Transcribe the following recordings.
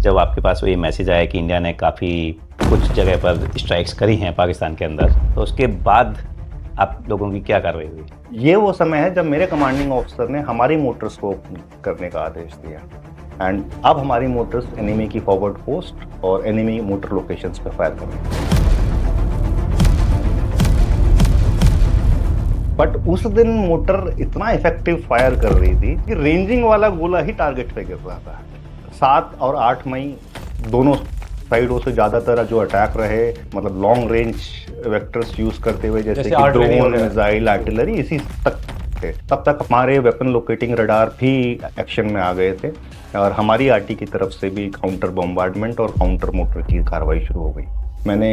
जब आपके पास वो ये मैसेज आया कि इंडिया ने काफ़ी कुछ जगह पर स्ट्राइक्स करी हैं पाकिस्तान के अंदर, तो उसके बाद आप लोगों की क्या कार्रवाई हुई? ये वो समय है जब मेरे कमांडिंग ऑफिसर ने हमारी मोटर्स को ओपन करने का आदेश दिया। एंड अब हमारी मोटर्स एनिमी की फॉरवर्ड पोस्ट और एनिमी मोटर लोकेशंस पे फायर कर रही हैं। बट उस दिन मोटर इतना इफेक्टिव फायर कर रही थी कि रेंजिंग वाला गोला ही टारगेट पे गिर रहा था। 7 और 8 मई दोनों साइडों से ज्यादातर जो अटैक रहे, मतलब लॉन्ग रेंज वेक्टर्स यूज करते हुए, जैसे कि ड्रोन, मिसाइल, आर्टिलरी, इसी तक थे। तब तक हमारे वेपन लोकेटिंग रडार भी एक्शन में आ गए थे और हमारी आरटी की तरफ से भी काउंटर बॉम्बार्डमेंट और काउंटर मोटर की कार्रवाई शुरू हो गई। मैंने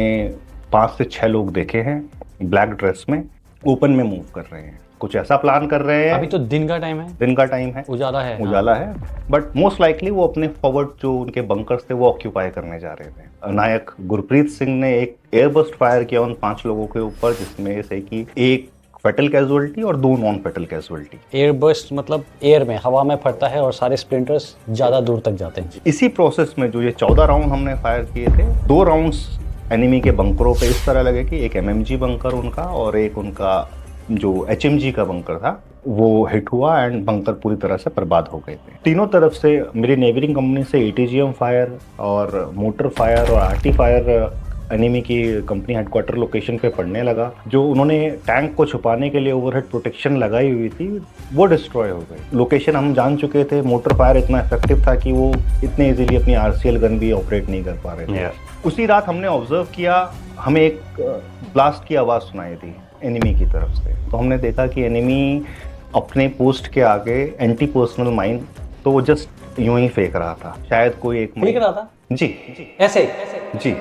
5 से 6 लोग देखे हैं ब्लैक ड्रेस में ओपन में मूव कर रहे हैं, कुछ ऐसा प्लान कर रहे हैं। अभी तो दिन का टाइम है, दिन का टाइम है, उजाला है। उजाला है, बट मोस्ट लाइकली वो अपने फॉरवर्ड जो उनके बंकर्स थे वो ऑक्यूपाई करने जा रहे थे। नायक गुरप्रीत सिंह ने एक एयरबस्ट फायर किया उन 5 लोगों के ऊपर, जिसमें से कि एक फेटल कैजुअलिटी और 2 नॉन फेटल कैजुअलिटी। एयरबस्ट मतलब एयर में, हवा में फटता है और सारे स्प्लिंटर्स ज्यादा दूर तक जाते हैं। इसी प्रोसेस में जो ये 14 राउंड हमने फायर किए थे, 2 राउंड्स एनिमी के बंकरों पे इस तरह लगे कि एक एमएमजी बंकर उनका और एक उनका जो एचएमजी का बंकर था वो हिट हुआ एंड बंकर पूरी तरह से बर्बाद हो गए थे। तीनों तरफ से मेरी नेबरिंग कंपनी से एटीजीएम फायर और मोटर फायर और आरटी फायर एनिमी की कंपनी हेडक्वार्टर लोकेशन पे पड़ने लगा। जो उन्होंने टैंक को छुपाने के लिए ओवरहेड प्रोटेक्शन लगाई हुई थी वो डिस्ट्रॉय हो गई। लोकेशन हम जान चुके थे, मोटर फायर इतना इफेक्टिव था कि वो इतने इजीली अपनी आरसीएल गन भी ऑपरेट नहीं कर पा रहे थे। उसी रात हमने ऑब्जर्व किया, हमें एक ब्लास्ट की आवाज़ सुनाई दी एनिमी की तरफ से। तो हमने देखा कि एनिमी अपने पोस्ट के आगे एंटी पर्सनल माइन तो वो जस्ट यूं ही फेंक रहा था। शायद कोई एक फेंक रहा था जी ऐसे जी।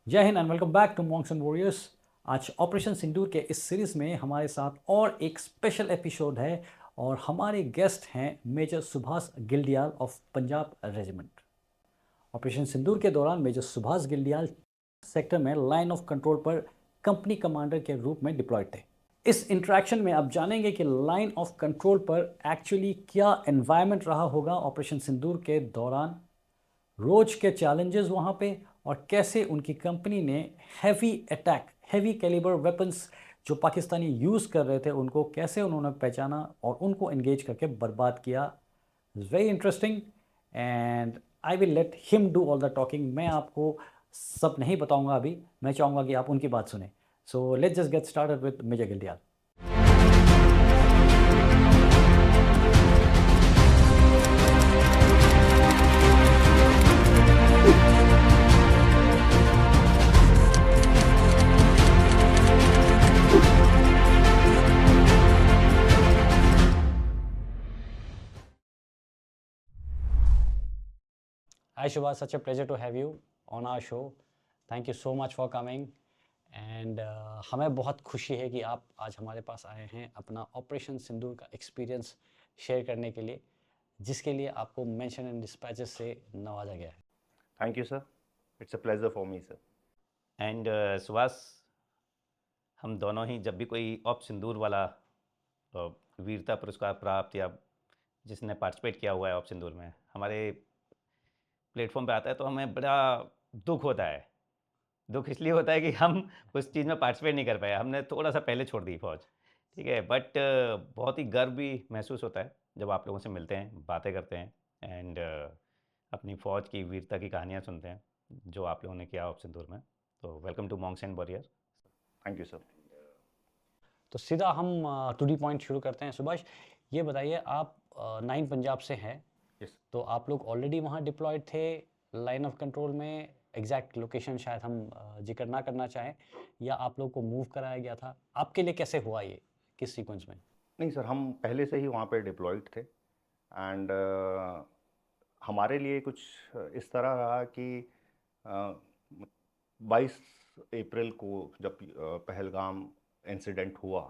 जय हिंद and welcome back to monks and warriors. आज ऑपरेशन सिंदूर के इस सीरीज में हमारे साथ और एक स्पेशल एपिसोड है और हमारे गेस्ट हैं major Subhash Gildiyal of Punjab regiment. Operation Sindoor के दौरान मेजर सुभाष गिल्डियाल सेक्टर में लाइन ऑफ कंट्रोल पर कंपनी कमांडर के रूप में डिप्लॉयड थे। इस इंटरेक्शन में आप जानेंगे कि लाइन ऑफ कंट्रोल पर एक्चुअली क्या एनवायरनमेंट रहा होगा ऑपरेशन सिंदूर के दौरान, रोज के चैलेंजेस वहाँ पे, और कैसे उनकी कंपनी ने heavy attack, heavy calibre weapons जो पाकिस्तानी यूज़ कर रहे थे उनको कैसे उन्होंने पहचाना और उनको एंगेज करके बर्बाद किया। Very interesting and I will let him do all the talking. मैं आपको सब नहीं बताऊंगा अभी, मैं चाहूँगा कि आप उनकी बात सुने। So let's just get started with major Gildiyal. Hi Shubha, such a pleasure to have you on our show. Thank you so much for coming. And हमें बहुत खुशी है कि आप आज हमारे पास आए हैं अपना ऑपरेशन सिंदूर का एक्सपीरियंस शेयर करने के लिए, जिसके लिए आपको मेंशन इन डिस्पैचेस से नवाजा गया है। Thank you sir, it's a pleasure for me sir. And Subhash, हम दोनों ही जब भी कोई ऑप सिंदूर वाला वीरता पुरस्कार प्राप्त या जिसने पार्टिसिपेट किया हुआ है ऑप सिंदूर में हमारे प्लेटफॉर्म पे आता है तो हमें बड़ा दुख होता है। दुख इसलिए होता है कि हम उस चीज़ में पार्टिसिपेट नहीं कर पाए, हमने थोड़ा सा पहले छोड़ दी फौज, ठीक है। बट बहुत ही गर्व भी महसूस होता है जब आप लोगों से मिलते हैं, बातें करते हैं एंड अपनी फ़ौज की वीरता की कहानियाँ सुनते हैं जो आप लोगों ने किया ऑप सिंदूर में। तो welcome to monks and warrior. Thank you sir. तो सीधा हम टू दी पॉइंट शुरू करते हैं। सुभाष, ये बताइए, आप 9 पंजाब से हैं। yes. तो आप लोग ऑलरेडी वहाँ डिप्लॉयड थे लाइन ऑफ कंट्रोल में। एग्जैक्ट लोकेशन शायद हम जिक्र ना करना चाहें, या आप लोग को मूव कराया गया था, आपके लिए कैसे हुआ ये, किस सीक्वेंस में? नहीं सर, हम पहले से ही वहाँ पे डिप्लॉयड थे एंड हमारे लिए कुछ इस तरह रहा कि 22 अप्रैल को जब पहलगाम इंसिडेंट हुआ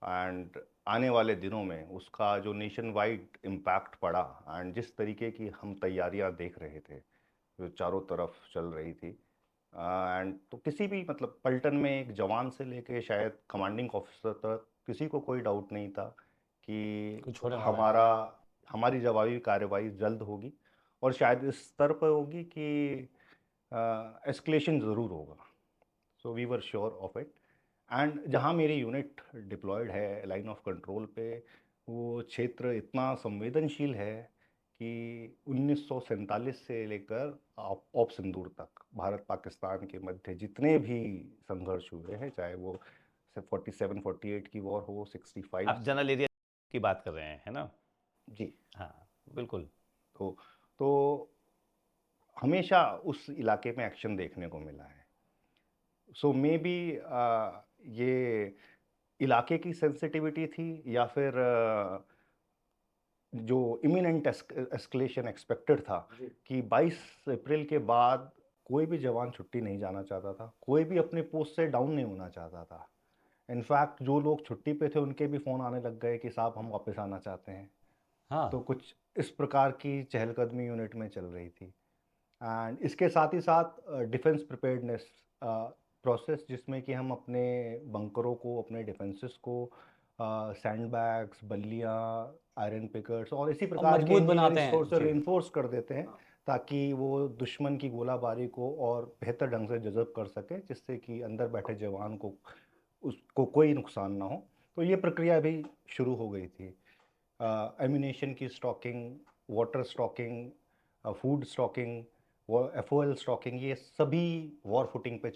एंड आने वाले दिनों में उसका जो नेशन वाइड इम्पैक्ट पड़ा एंड जिस तरीके की हम तैयारियां देख रहे थे जो चारों तरफ चल रही थी, एंड तो किसी भी मतलब पलटन में एक जवान से लेके शायद कमांडिंग ऑफिसर तक किसी को कोई डाउट नहीं था कि कुछ होने वाला है। हमारा हमारी जवाबी कार्रवाई जल्द होगी और शायद इस स्तर पर होगी कि एस्केलेशन ज़रूर होगा। So we were sure of it. And जहाँ मेरी यूनिट डिप्लॉयड है लाइन ऑफ कंट्रोल पे, वो क्षेत्र इतना संवेदनशील है कि 1947 से लेकर ऑप सिंदूर तक भारत पाकिस्तान के मध्य जितने भी संघर्ष हुए हैं, चाहे वो 47-48 की वॉर हो, 65 आप जनरल एरिया की बात कर रहे हैं, है ना? जी। हाँ, बिल्कुल। तो हमेशा उस इलाके में एक्शन देखने को मिला है। सो मे बी ये इलाके की सेंसिटिविटी थी या फिर जो इमिनेंट एस्केलेशन एक्सपेक्टेड था कि 22 अप्रैल के बाद कोई भी जवान छुट्टी नहीं जाना चाहता था, कोई भी अपने पोस्ट से डाउन नहीं होना चाहता था। इनफैक्ट जो लोग छुट्टी पे थे उनके भी फ़ोन आने लग गए कि साहब हम वापस आना चाहते हैं। हाँ। तो कुछ इस प्रकार की चहलकदमी यूनिट में चल रही थी। एंड इसके साथ ही साथ डिफेंस प्रिपेयर्डनेस प्रोसेस, जिसमें कि हम अपने बंकरों को, अपने डिफेंसेस को सैंडबैग्स, बल्लियाँ, आयरन पिकर्स और इसी प्रकार के मजबूत बनाते इंजीनियरिंग हैं, सोर्स से जी। रेनफोर्स कर देते हैं ताकि वो दुश्मन की गोलाबारी को और बेहतर ढंग से जज़ब कर सके, जिससे कि अंदर बैठे जवान को उसको कोई नुकसान ना हो। तो ये प्रक्रिया भी शुरू हो गई थी। एम्यूनेशन की stocking, water stocking, food stocking, वो एफओएल स्टॉकिंग, ये सभी वॉर फुटिंग पे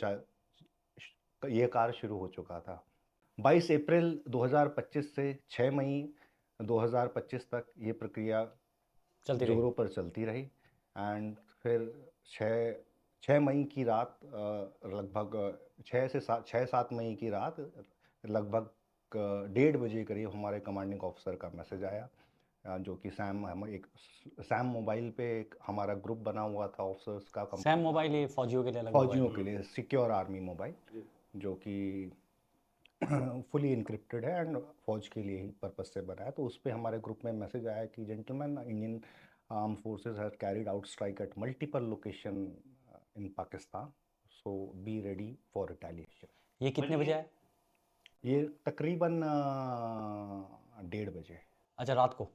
ये कार्य शुरू हो चुका था। 22 अप्रैल 2025 से 6 मई 2025 तक ये प्रक्रिया चलती रही। जोरों पर चलती रही। एंड फिर 6 मई की रात लगभग 6-7 मई की रात लगभग 1:30 बजे करीब हमारे कमांडिंग ऑफिसर का मैसेज आया, जो कि सैम मोबाइल पे एक हमारा ग्रुप बना हुआ था ऑफिसर्स का, सैम मोबाइल ये फौजियों के लिए अलग फौजियों मोबाइल के लिए सिक्योर आर्मी मोबाइल, जो कि फुली इनक्रिप्टेड है एंड फौज के लिए ही पर्पस से बना है। तो उस पर हमारे ग्रुप में मैसेज आया कि gentleman, Indian arm forces have carried out strike at multiple location in Pakistan, so be ready for retaliation. ये कितने बजे आया? ये तकरीबन 1:30 बजे। अच्छा, रात को।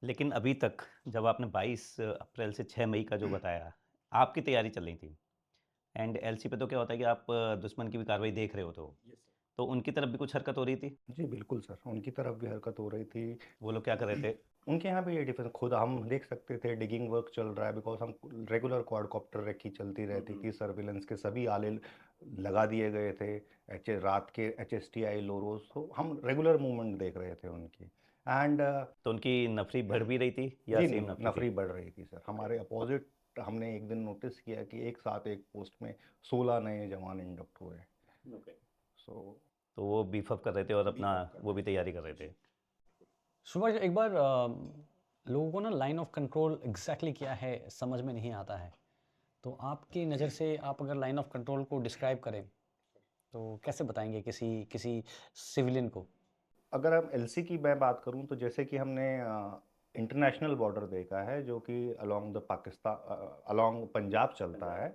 लेकिन अभी तक जब आपने 22 अप्रैल से 6 मई का जो बताया, आपकी तैयारी चल रही थी एंड एलसी पे तो क्या होता है कि आप दुश्मन की भी कार्रवाई देख रहे हो, तो उनकी तरफ भी कुछ हरकत हो रही थी? जी बिल्कुल सर, उनकी तरफ भी हरकत हो रही थी। वो लोग क्या कर रहे थे? उनके यहाँ भी ये डिफेंस खुद हम देख सकते थे, डिगिंग वर्क चल रहा है, बिकॉज हम रेगुलर क्वाडकॉप्टर रेकी चलती रहती थी, सर्विलेंस के सभी आले लगा दिए गए थे, रात के HSTI लोरोस, तो हम रेगुलर मूवमेंट देख रहे थे उनकी। एंड तो उनकी नफरी बढ़ भी रही थी या जी सेम नहीं, नफरी नफरी थी? बढ़ रही थी सर। हमारे अपोजिट हमने एक दिन नोटिस किया कि एक साथ एक पोस्ट में 16 नए जवान इंडक्ट हुए। सो तो वो बीफ अप कर रहे थे और अपना वो भी तैयारी कर रहे थे। सुभाष, एक बार लोगों को ना लाइन ऑफ कंट्रोल एग्जैक्टली क्या है समझ में नहीं आता है, तो आपकी नज़र से आप अगर लाइन ऑफ कंट्रोल को डिस्क्राइब करें तो कैसे बताएंगे किसी किसी सिविलियन को? अगर हम एलसी की मैं बात करूं तो जैसे कि हमने इंटरनेशनल बॉर्डर देखा है, जो कि along the Pakistan, along Punjab चलता है।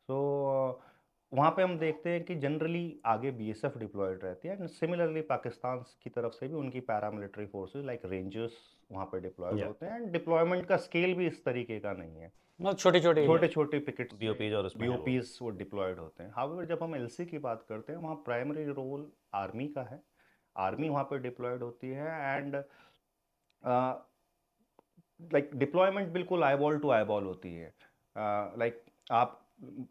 सो वहाँ पे हम देखते हैं कि जनरली आगे बीएसएफ डिप्लॉयड रहती है, एंड सिमिलरली पाकिस्तान की तरफ से भी उनकी पैरामिलिट्री फोर्सेस लाइक रेंजर्स वहाँ पे डिप्लॉयड या होते हैं। एंड डिप्लॉयमेंट का स्केल भी इस तरीके का नहीं है, मतलब छोटे छोटे छोटे छोटे पिकेट्स, बीओपीज और उसमें है वो। बीओपीज वो डिप्लॉयड होते हैं। हाउएवर जब हम एलसी की बात करते हैं, वहाँ प्राइमरी रोल आर्मी का है, आर्मी वहाँ पे डिप्लॉयड होती है। एंड लाइक डिप्लॉयमेंट बिल्कुल आईबॉल टू आईबॉल होती है। लाइक आप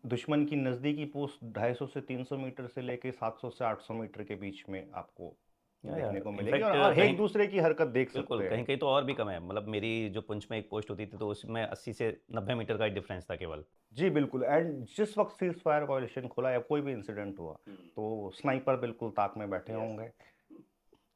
दुश्मन की नज़दीकी पोस्ट 250 से 300 मीटर से लेके 700 से 800 मीटर के बीच में आपको देखने को मिलेगी, इनफैक्ट और एक कहीं दूसरे की हरकत देख बिल्कुल सकते कहीं हैं। कहीं तो और भी कम है। मतलब मेरी जो पुंछ में एक पोस्ट होती थी तो उसमें 80 से 90 मीटर का ही डिफरेंस था केवल। जी बिल्कुल। एंड जिस वक्त सीज फायर वायलेशन खुला या कोई भी इंसिडेंट हुआ, तो स्नाइपर बिल्कुल ताक में बैठे होंगे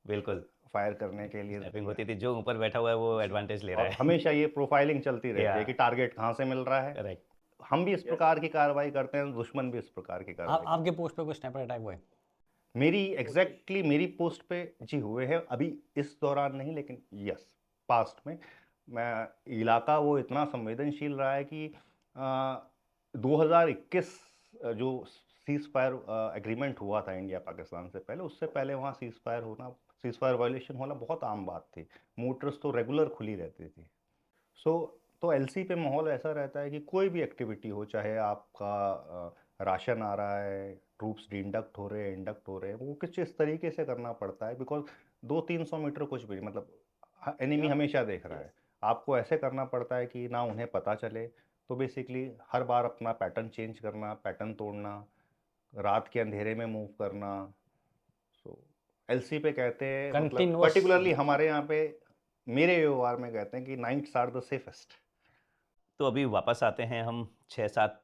बिल्कुल फायर करने के लिए। स्नैपिंग होती थी, जो ऊपर बैठा हुआ है वो एडवांटेज ले रहा और है। हमेशा ये प्रोफाइलिंग चलती रहती या है कि टारगेट कहाँ से मिल रहा है। करेक्ट। हम भी इस प्रकार की कार्रवाई करते हैं, दुश्मन भी इस प्रकार की कार्रवाई करते आपके पोस्ट पे कोई स्नाइपर अटैक हुआ है? हैं। मेरी पोस्ट पे जी हुए हैं, अभी इस दौरान नहीं, लेकिन यस पास्ट में। मैं इलाका वो इतना संवेदनशील रहा है कि 2021 जो सीज फायर एग्रीमेंट हुआ था इंडिया पाकिस्तान से पहले, उससे पहले वहाँ सीज फायर वायलेशन होना बहुत आम बात थी। मोटर्स तो रेगुलर खुली रहती थी। सो तो एलसी पे माहौल ऐसा रहता है कि कोई भी एक्टिविटी हो, चाहे आपका राशन आ रहा है, ट्रूप्स डिंडक्ट हो रहे हैं, इंडक्ट हो रहे हैं, वो कुछ इस तरीके से करना पड़ता है, बिकॉज 200-300 मीटर कुछ भी नहीं, मतलब एनिमी हमेशा देख रहा है। आपको ऐसे करना पड़ता है कि ना उन्हें पता चले। तो बेसिकली हर बार अपना पैटर्न चेंज करना, पैटर्न तोड़ना, रात के अंधेरे में मूव करना। सो एलसी पे कहते हैं, मतलब कंटिन्यूअस। पर्टिकुलरली हमारे यहाँ पे मेरे व्यवहार में कहते हैं कि नाइट्स आर द सेफेस्ट। तो अभी वापस आते हैं हम 6-7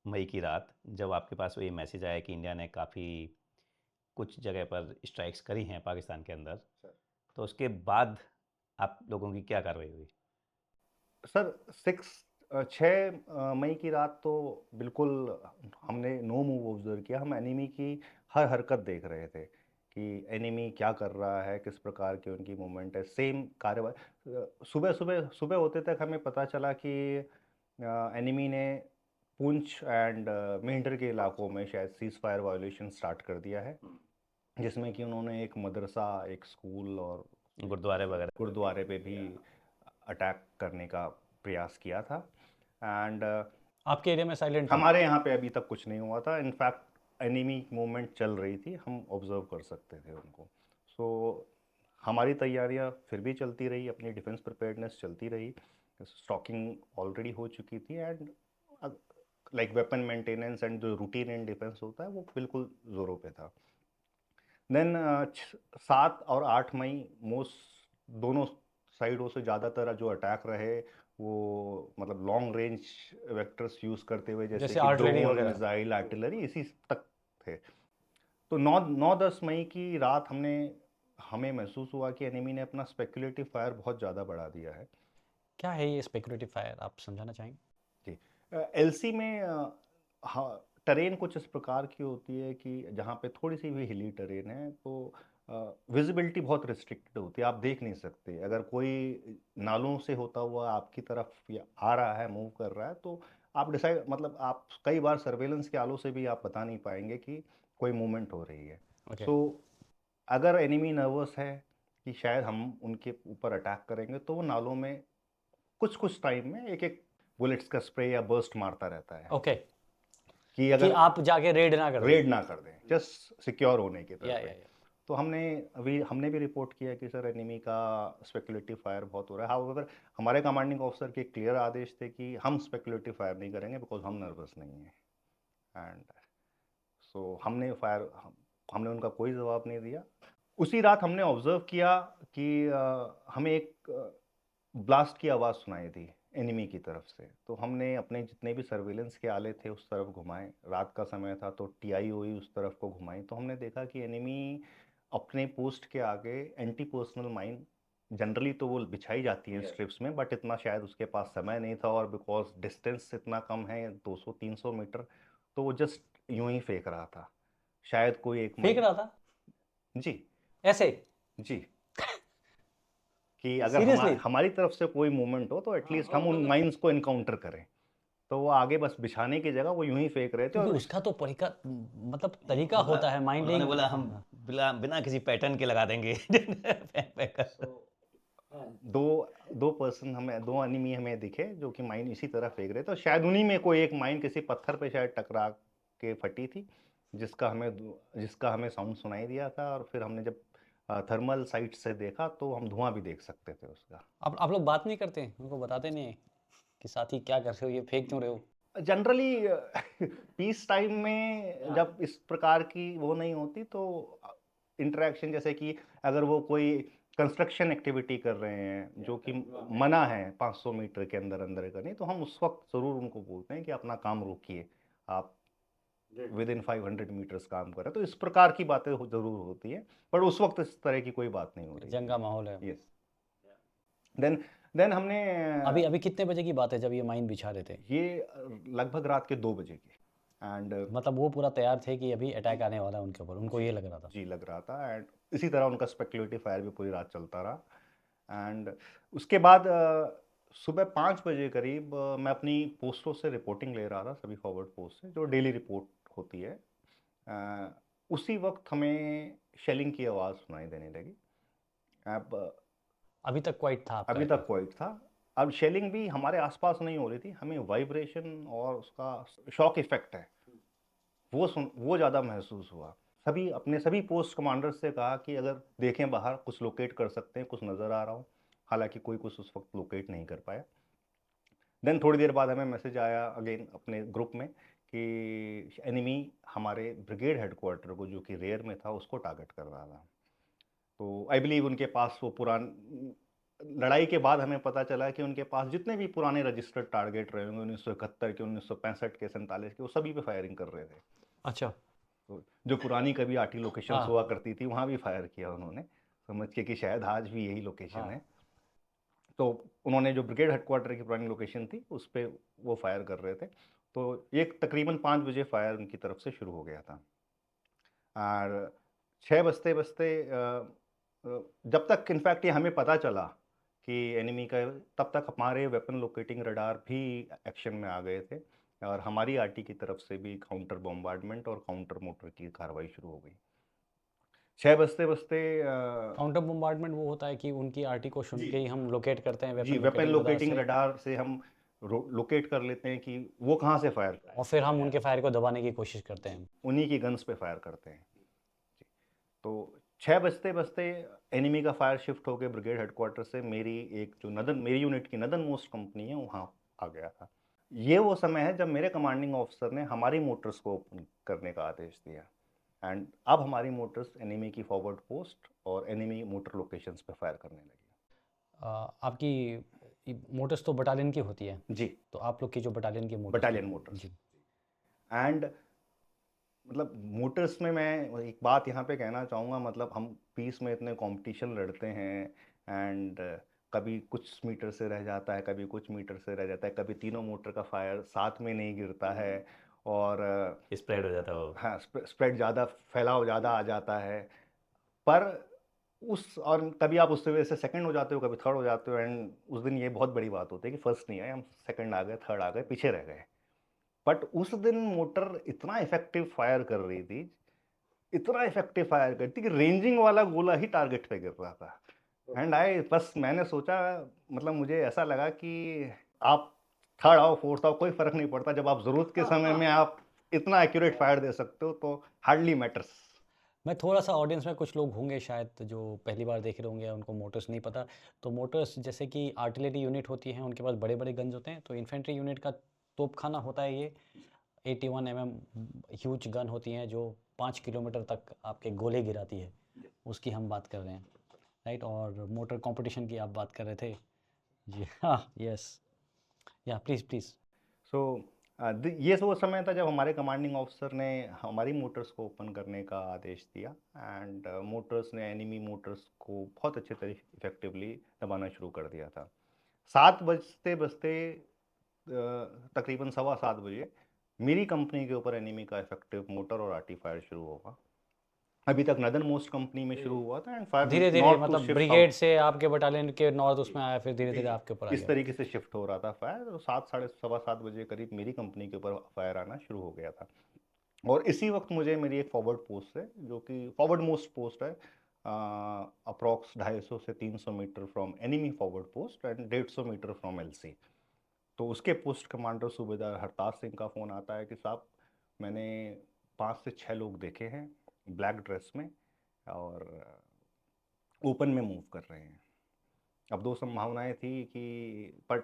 मई की रात, जब आपके पास वो ये मैसेज आया कि इंडिया ने काफ़ी कुछ जगह पर स्ट्राइक्स करी हैं पाकिस्तान के अंदर। तो उसके बाद आप लोगों की क्या कार्रवाई हुई? सर 6 मई की रात तो बिल्कुल हमने नो मूव ऑब्जर्व किया। हम एनिमी की हर हरकत देख रहे थे कि एनिमी क्या कर रहा है, किस प्रकार की उनकी मूवमेंट है। सेम कार्रवाई सुबह सुबह सुबह होते तक हमें पता चला कि एनिमी ने पुंछ एंड मेंढर के इलाकों में शायद सीज फायर वायोलेशन स्टार्ट कर दिया है, जिसमें कि उन्होंने एक मदरसा, एक स्कूल और गुरुद्वारे वगैरह? गुरुद्वारे पे भी अटैक करने का प्रयास किया था। एंड आपके एरिया में साइलेंट था? हमारे यहाँ पे अभी तक कुछ नहीं हुआ था। इनफैक्ट एनिमी मूवमेंट चल रही थी, हम ऑब्जर्व कर सकते थे उनको। सो हमारी तैयारियाँ फिर भी चलती रही, अपनी डिफेंस प्रिपेयर्डनेस चलती रही, स्टॉकिंग ऑलरेडी हो चुकी थी, and like weapon maintenance and जो रूटीन इन डिफेंस होता है वो बिल्कुल ज़ोरों पे था। देन 7 और 8 मई मोस्ट दोनों साइडों से ज़्यादातर जो अटैक रहे वो मतलब लॉन्ग रेंज वेक्टर्स यूज़ करते हुए, जैसे जैसे कि आर्टिलरी ड्रोन, वगैरह? मिसाइल, आर्टिलरी, इसी तक थे। तो 9-10 मई की रात हमें महसूस हुआ कि एनिमी ने अपना स्पेकुलेटिव फायर बहुत ज़्यादा बढ़ा दिया है। क्या है ये स्पेकुलेटिव फायर, आप समझाना चाहेंगे? जी, एलसी में हाँ, टरेन कुछ इस प्रकार की होती है कि जहाँ पे थोड़ी सी भी हिली टरेन है तो विजिबिलिटी बहुत रिस्ट्रिक्टेड होती है, आप देख नहीं सकते। अगर कोई नालों से होता हुआ आपकी तरफ या आ रहा है, मूव कर रहा है, तो आप डिसाइड, मतलब आप कई बार सर्वेलेंस के आलों से भी आप बता नहीं पाएंगे कि कोई मूवमेंट हो रही है। ओके। सो अगर एनिमी नर्वस है कि शायद हम उनके ऊपर अटैक करेंगे, तो वो नालों में कुछ कुछ टाइम में एक एक बुलेट्स का स्प्रे या बर्स्ट मारता रहता है ओके। कि कि अगर आप जाके रेड ना कर दें। रेड ना कर दें, जस्ट सिक्योर होने की या तरफ है। तो हमने भी रिपोर्ट किया कि सर एनिमी का स्पेकुलेटिव फायर बहुत हो रहा है। हाउएवर हमारे कमांडिंग ऑफिसर के क्लियर आदेश थे कि हम स्पेकुलेटिव फायर नहीं करेंगे बिकॉज हम नर्वस नहीं हैं। एंड सो हमने उनका कोई जवाब नहीं दिया। उसी रात हमने ऑब्जर्व किया कि हमें एक ब्लास्ट की आवाज़ सुनाई दी एनिमी की तरफ से। तो हमने अपने जितने भी सर्वेलेंस के आले थे उस तरफ घुमाए, रात का समय था तो टीआईओई उस तरफ को घुमाई, तो हमने देखा कि एनिमी अपने पोस्ट के आगे एंटी पर्सनल माइन, जनरली तो वो बिछाई जाती हैं स्ट्रिप्स में, बट इतना शायद उसके पास समय नहीं था, और बिकॉज डिस्टेंस इतना कम है 200-300 मीटर, तो वो जस्ट यूं ही फेंक रहा था। शायद कोई एक फेंक माइन, रहा था जी ऐसे? जी, कि अगर सीरियसली? हमारी तरफ से कोई मूवमेंट हो तो एटलीस्ट हम उन माइंस को इनकाउंटर करें। तो वो आगे बस बिछाने की जगह वो यूं ही फेंक रहे थे। क्योंकि और उसका तो तरीका, मतलब तरीका होता है उन्होंने माइंडिंग। बोला हम बिना बिना किसी पैटर्न के लगा देंगे। फेंक फेंक कर। दो दो पर्सन हमें, दो एनिमी हमें दिखे जो कि माइन इसी तरह फेंक रहे थे, तो शायद उन्हीं में कोई एक माइन किसी पत्थर पे शायद टकरा के फटी थी, जिसका हमें साउंड सुनाई दिया था। और फिर हमने जब थर्मल साइट से देखा तो हम धुआं भी देख सकते थे उसका। आप लोग बात नहीं करते, उनको बताते नहीं है कि साथी क्या कर रहे हो, ये फेंक क्यों रहे हो? जनरली पीस टाइम में जब इस प्रकार की वो नहीं होती तो इंटरेक्शन, जैसे कि अगर वो कोई कंस्ट्रक्शन एक्टिविटी कर रहे हैं जो कि मना है 500 मीटर के अंदर अंदर करनी, तो हम उस वक्त ज़रूर उनको बोलते हैं कि अपना काम रोकिए, आप विद इन 500 मीटर्स काम कर रहे हैं। तो इस प्रकार की बातें ज़रूर होती है, पर उस वक्त इस तरह की कोई बात नहीं हो रही जंग का माहौल है। यस। देन हमने अभी अभी कितने बजे की बात है जब ये माइन बिछा रहे थे? ये लगभग रात के 2 बजे की। एंड मतलब वो पूरा तैयार थे कि अभी अटैक आने वाला है उनके ऊपर, उनको ये लग रहा था? जी लग रहा था। एंड इसी तरह उनका स्पेकुलेटिव फायर भी पूरी रात चलता रहा। एंड उसके बाद सुबह 5 बजे करीब मैं अपनी पोस्टों से रिपोर्टिंग ले रहा था, सभी फॉरवर्ड पोस्ट से जो डेली रिपोर्ट होती है। उसी वक्त हमें शेलिंग की आवाज़ सुनाई देने लगी। अब अभी तक क्वाइट था आपका अभी तक एरिया? क्वाइट था। अब शेलिंग भी हमारे आसपास नहीं हो रही थी, हमें वाइब्रेशन और उसका शॉक इफेक्ट है वो ज़्यादा महसूस हुआ। सभी पोस्ट कमांडर से कहा कि अगर देखें बाहर कुछ लोकेट कर सकते हैं, कुछ नज़र आ रहा हो। हालांकि कोई कुछ उस वक्त लोकेट नहीं कर पाया। देन थोड़ी देर बाद हमें मैसेज आया अगेन अपने ग्रुप में कि एनिमी हमारे ब्रिगेड हेडक्वार्टर को, जो कि रेयर में था, उसको टारगेट कर रहा था। तो आई बिलीव उनके पास वो लड़ाई के बाद हमें पता चला कि उनके पास जितने भी पुराने रजिस्टर्ड टारगेट रहे होंगे 1971 के, 1965 के, 47 के, वो सभी पे फायरिंग कर रहे थे। अच्छा। तो जो पुरानी कभी आरटी लोकेशंस हाँ। हुआ करती थी वहाँ भी फायर किया उन्होंने, समझ के कि शायद आज भी यही लोकेशन हाँ। है। तो उन्होंने जो ब्रिगेड हेडक्वार्टर की पुरानी लोकेशन थी उस पर वो फायर कर रहे थे। तो एक तकरीबन 5 बजे फायर उनकी तरफ से शुरू हो गया था। और 6 बजते बजते जब तक इनफैक्ट ये हमें पता चला कि एनिमी का, तब तक हमारे वेपन लोकेटिंग रडार भी एक्शन में आ गए थे और हमारी आरटी की तरफ से भी काउंटर बॉम्बार्डमेंट और काउंटर मोटर की कार्रवाई शुरू हो गई। 6 बजते बजते काउंटर बम्बार्डमेंट वो होता है कि उनकी आरटी को सुन जी के ही हम लोकेट करते हैं जी weapon weapon locating radar locating से, रडार से हम लोकेट कर लेते हैं कि वो कहाँ से फायर कर रहा और है, फिर हम उनके फायर को दबाने की कोशिश करते हैं। उन्हीं की गन्स पे फायर करते हैं। तो 6 बजते बजते एनिमी का फायर शिफ्ट होकर ब्रिगेड हेडक्वार्टर से मेरी एक जो मेरी यूनिट की नदन मोस्ट कंपनी है वहाँ आ गया था। ये वो समय है जब मेरे कमांडिंग ऑफिसर ने हमारी मोटर्स को ओपन करने का आदेश दिया। एंड अब हमारी मोटर्स एनिमी की फॉरवर्ड पोस्ट और एनिमी मोटर लोकेशंस पे फायर करने लगी। आपकी मोटर्स तो बटालियन की होती है, जी, तो आप लोग की जो बटालियन की मोटर्स बटालियन थी? मोटर्स। जी। एंड मतलब मोटर्स में मैं एक बात यहाँ पे कहना चाहूँगा, मतलब हम पीस में इतने कंपटीशन लड़ते हैं एंड कभी कुछ मीटर से रह जाता है, कभी कुछ मीटर से रह जाता है, कभी तीनों मोटर का फायर साथ में नहीं गिरता है और स्प्रेड हो जाता हो। हाँ स्प्रेड ज़्यादा, फैलाव ज़्यादा आ जाता है। पर और कभी आप उससे वजह से सेकंड हो जाते हो, कभी थर्ड हो जाते हो। एंड उस दिन ये बहुत बड़ी बात होती है कि फर्स्ट नहीं आए हम, सेकंड आ गए, थर्ड आ गए, पीछे रह गए। बट उस दिन मोटर इतना इफेक्टिव फायर कर रही थी, इतना इफेक्टिव फायर करती कि रेंजिंग वाला गोला ही टारगेट पे गिर रहा था। एंड बस मैंने सोचा, मतलब मुझे ऐसा लगा कि आप थर्ड आओ फोर्थ आओ कोई फर्क नहीं पड़ता, जब आप जरूरत के समय में आप इतना एक्यूरेट फायर दे सकते हो तो हार्डली मैटर्स। मैं थोड़ा सा ऑडियंस में कुछ लोग होंगे शायद जो पहली बार देख रहे होंगे, उनको मोटर्स नहीं पता। तो मोटर्स जैसे कि आर्टिलरी यूनिट होती हैं, उनके पास बड़े बड़े गन्स होते हैं, तो इन्फेंट्री यूनिट का तोपखाना होता है ये। 81 mm ह्यूज गन होती हैं जो 5 किलोमीटर तक आपके गोले गिराती है, उसकी हम बात कर रहे हैं, राइट? और मोटर कंपटीशन की आप बात कर रहे थे। जी हाँ, यस, या प्लीज़ प्लीज़। सो ये वो समय था जब हमारे कमांडिंग ऑफिसर ने हमारी मोटर्स को ओपन करने का आदेश दिया। एंड मोटर्स ने एनिमी मोटर्स को बहुत अच्छे तरीके इफेक्टिवली दबाना शुरू कर दिया था। 7 बजते बजते तकरीबन 7:15 बजे मेरी कंपनी के ऊपर एनिमी का इफेक्टिव मोटर और आर्टी फायर शुरू होगा। अभी तक नदन मोस्ट कंपनी में शुरू हुआ था एंड फायर धीरे धीरे नॉट टू मतलब शिफ्ट ब्रिगेड साउथ। से आपके बटालियन के नॉर्थ उसमें आया, फिर धीरे धीरे आपके ऊपर आ इस गया। तरीके से शिफ्ट हो रहा था फायर, और 7 साढ़े 7 बजे करीब मेरी कंपनी के ऊपर फायर आना शुरू हो गया था। और इसी वक्त मुझे मेरी एक फॉरवर्ड पोस्ट है जो कि फॉरवर्ड मोस्ट पोस्ट है, अप्रॉक्स 250 से 300 metre from enemy forward post and 150 metre from LC. तो उसके पोस्ट कमांडर सूबेदार हरताज सिंह का फ़ोन आता है कि साहब मैंने 5 से 6 लोग देखे हैं ब्लैक ड्रेस में और ओपन में मूव कर रहे हैं। अब दो संभावनाएं थी कि पर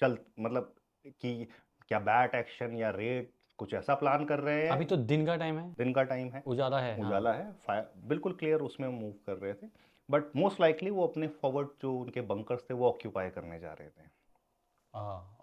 चल मतलब कि क्या बैट एक्शन या रेड कुछ ऐसा प्लान कर रहे हैं। अभी तो दिन का टाइम है, दिन का टाइम है, उजाला है। हाँ। उजाला है, फायर बिल्कुल क्लियर उसमें मूव कर रहे थे। बट मोस्ट लाइकली वो अपने फॉरवर्ड जो उनके बंकर्स थे वो ऑक्यूपाई करने जा रहे थे।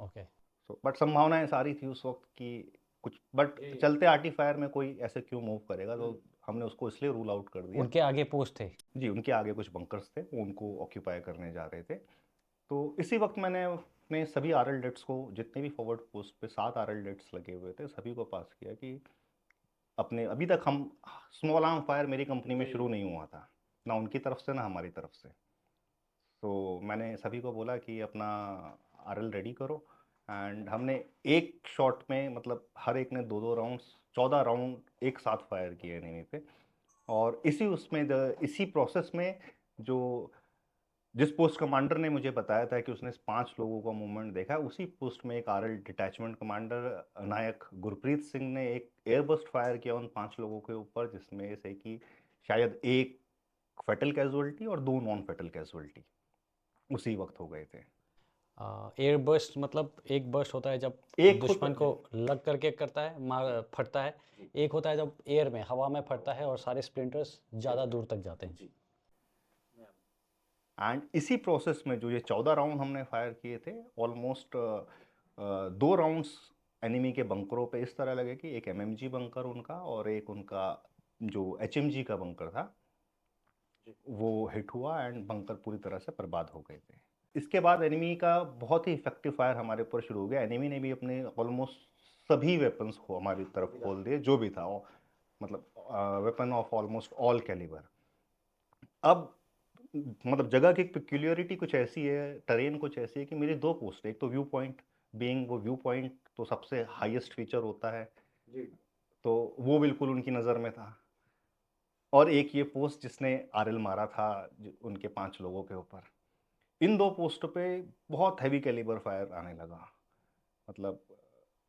ओके। सो बट संभावनाएं सारी थी उस वक्त कि कुछ, बट चलते आर्टी फायर में कोई ऐसे क्यों मूव करेगा, तो हमने उसको इसलिए रूल आउट कर दिया। उनके आगे पोस्ट थे? जी उनके आगे कुछ बंकर्स थे, वो उनको ऑक्यूपाई करने जा रहे थे। तो इसी वक्त मैंने अपने सभी आर एल डेट्स को, जितने भी फॉरवर्ड पोस्ट पे 7 आर एल डेट्स लगे हुए थे, सभी को पास किया कि अपने अभी तक हम स्मॉल आर्म फायर मेरी कंपनी में शुरू नहीं हुआ था, ना उनकी तरफ से ना हमारी तरफ से। तो मैंने सभी को बोला कि अपना आरएल रेडी करो, एंड हमने एक शॉट में मतलब हर एक ने 2-2 राउंड्स 14 राउंड एक साथ फायर किए एनिमी पे। और इसी प्रोसेस में जो जिस पोस्ट कमांडर ने मुझे बताया था कि उसने 5 लोगों का मूवमेंट देखा, उसी पोस्ट में एक आरएल डिटैचमेंट कमांडर नायक गुरप्रीत सिंह ने एक एयरबस्ट फायर किया उन 5 लोगों के ऊपर, जिसमें से कि शायद एक फैटल कैजुअलिटी और 2 नॉन फैटल कैजुअलिटी उसी वक्त हो गए थे। एयर बर्स्ट मतलब एक बर्स्ट होता है जब एक दुश्मन को लग करके करता है, मार फटता है। एक होता है जब एयर में हवा में फटता है और सारे स्प्लिंटर्स ज़्यादा दूर तक जाते हैं। एंड इसी प्रोसेस में जो ये 14 राउंड हमने फायर किए थे, ऑलमोस्ट 2 राउंड्स एनिमी के बंकरों पे इस तरह लगे कि एक एमएमजी बंकर उनका और एक उनका जो एचएमजी का बंकर था वो हिट हुआ, एंड बंकर पूरी तरह से बर्बाद हो गए थे। इसके बाद एनिमी का बहुत ही इफेक्टिव फायर हमारे ऊपर शुरू हो गया। एनिमी ने भी अपने ऑलमोस्ट सभी वेपन्स को हमारी तरफ खोल दिए, जो भी था मतलब weapon of almost all calibre. अब मतलब जगह की पेक्यूलियरिटी कुछ ऐसी है, टरेन कुछ ऐसी है कि मेरी 2 पोस्ट, एक तो व्यू पॉइंट बीइंग, वो व्यू पॉइंट तो सबसे हाईएस्ट फीचर होता है जी, तो वो बिल्कुल उनकी नज़र में था। और एक ये पोस्ट जिसने आरएल मारा था उनके 5 लोगों के ऊपर। इन 2 पोस्ट पे बहुत हैवी कैलिबर फायर आने लगा, मतलब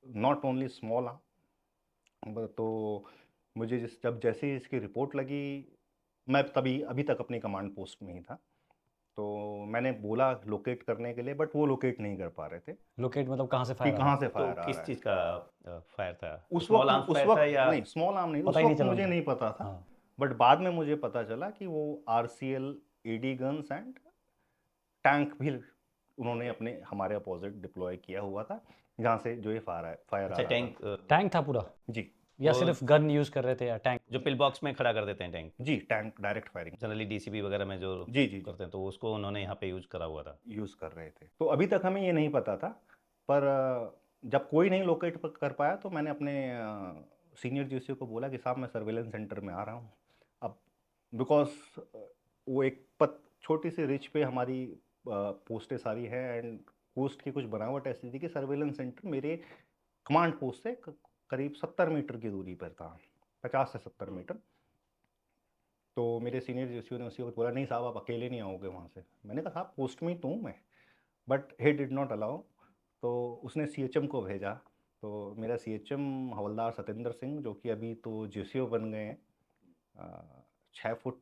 नॉट ओनली स्मॉल आर्म। तो मुझे जैसे ही इसकी रिपोर्ट लगी, मैं तभी अभी तक अपनी कमांड पोस्ट में ही था, तो मैंने बोला लोकेट करने के लिए, बट वो लोकेट नहीं कर पा रहे थे लोकेट मतलब कहाँ से कि फायर आ रहा कहाँ है? से तो फायर आ किस रहा है। चीज़ का फायर था? उस स्मॉल वक्त आर्म्स उस फायर था वक्त या नहीं, स्मॉल आर्म नहीं, उस पता ही नहीं वक्त चला मुझे उनको। नहीं पता था। हाँ, बट बाद में मुझे पता चला कि वो RCL AD guns and tank भी उन्होंने अपने हमारे अपोजिट डिप्लॉय किया हुआ था, जहाँ से जो ये फायर आ अच्छा, रहा टैंक था। टैंक था पूरा जी या वो सिर्फ गन यूज़ कर रहे थे या टैंक? जो पिल बॉक्स में खड़ा कर देते हैं टैंक, जी, tank direct firing. Generally DCB वगैरह में जो जी जी जी करते हैं, तो उसको उन्होंने यहाँ पे यूज करा हुआ था। यूज़ कर रहे थे। तो अभी तक हमें ये नहीं पता था, पर जब कोई नहीं लोकेट कर पाया तो मैंने अपने सीनियर जीसी को बोला कि साहब मैं सर्वेलेंस सेंटर में आ रहा हूँ। अब बिकॉज वो एक छोटी सी रिच पे हमारी पोस्टें सारी हैं, एंड पोस्ट की कुछ बनावट ऐसी थी कि सर्वेलेंस सेंटर मेरे कमांड पोस्ट से करीब 70 मीटर की दूरी पर था, 50 से 70 मीटर। तो मेरे सीनियर जीसी ने उसी वक्त बोला नहीं साहब आप अकेले नहीं आओगे वहाँ से। मैंने कहा साहब पोस्ट में ही तो हूँ मैं, but he did not allow. तो उसने सीएचएम को भेजा। तो मेरा सीएचएम हवलदार सतेंद्र सिंह, जो कि अभी तो जीसीओ बन गए हैं, 6 फुट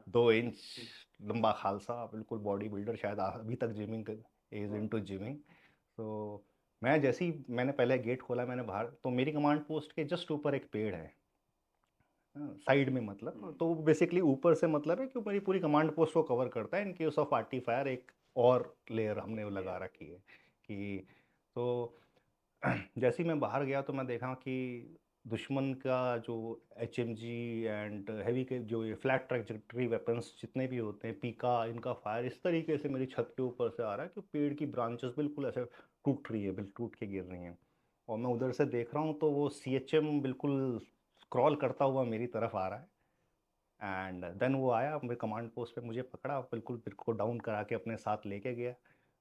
2 इंच लंबा खालसा, बिल्कुल बॉडी बिल्डर, शायद अभी तक जिमिंग इज इनटू जिमिंग। तो मैं जैसे ही मैंने पहले गेट खोला, मैंने बाहर, तो मेरी कमांड पोस्ट के जस्ट ऊपर एक पेड़ है साइड में, मतलब तो बेसिकली ऊपर से मतलब है कि मेरी पूरी कमांड पोस्ट को कवर करता है। In case of arty fire एक और लेयर हमने लगा रखी है कि तो जैसे ही मैं बाहर गया तो मैं देखा कि दुश्मन का जो एचएमजी एंड हैवी के जो ये फ्लैट ट्रैजेक्टरी वेपन्स जितने भी होते हैं, पीका, इनका फायर इस तरीके से मेरी छत के ऊपर से आ रहा है कि पेड़ की ब्रांचेस बिल्कुल ऐसे टूट रही है, बिल्कुल टूट के गिर रही हैं। और मैं उधर से देख रहा हूँ तो वो सीएचएम बिल्कुल स्क्रॉल करता हुआ मेरी तरफ आ रहा है। एंड देन वो आया मेरे कमांड पोस्ट पे, मुझे पकड़ा, बिल्कुल मेरे को डाउन करा के अपने साथ लेके गया।